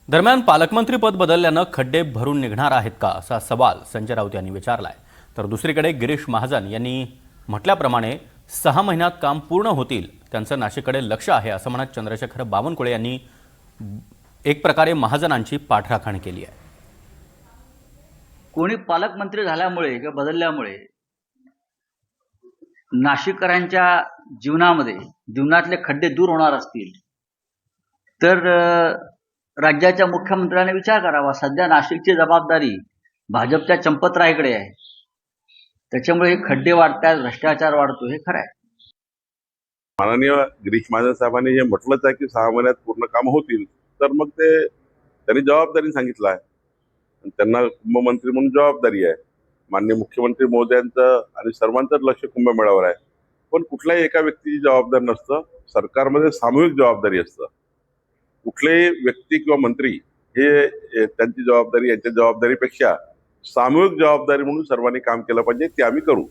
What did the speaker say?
दरम्यान पालकमंत्रीपद बदलल्यानं खड्डे भरून निघणार आहेत का असा सवाल संजय राऊत यांनी विचारलाय। तर दुसरीकडे गिरीश महाजन यांनी म्हटल्याप्रमाणे 6 महिन्यात काम पूर्ण होतील, त्यांचं नाशिककडे लक्ष आहे असं म्हणत चंद्रशेखर बावनकुळे यांनी एक प्रकारे महाजनांची पाठराखण केली आहे। कोणी पालकमंत्री झाल्यामुळे किंवा बदलल्यामुळे नाशिककरांच्या जीवनातले खड्डे दूर होणार असतील तर राज्याच्या मुख्यमंत्र्यांनी विचार करावा। सध्या नाशिकची जबाबदारी भाजपच्या चंपतरायकडे आहे, त्याच्यामुळे हे खड्डे वाढतात, भ्रष्टाचार वाढतो, हे खरं आहे। माननीय गिरीश महाजन साहेबांनी हे म्हटलंच आहे की 6 महिन्यात पूर्ण काम होतील, तर मग ते त्यांनी जबाबदारी सांगितलं आहे। त्यांना कुंभमंत्री म्हणून जबाबदारी आहे। माननीय मुख्यमंत्री महोदयांचं आणि सर्वांचंच लक्ष कुंभमेळ्यावर आहे, पण कुठल्याही एका व्यक्तीची जबाबदारी नसतं, सरकारमध्ये सामूहिक जबाबदारी असतं। कुठलेही व्यक्ती किंवा मंत्री हे त्यांची जबाबदारी यांच्या जबाबदारीपेक्षा सामूहिक जबाबदारी म्हणून सर्वांनी काम केलं पाहिजे, ते आम्ही करू।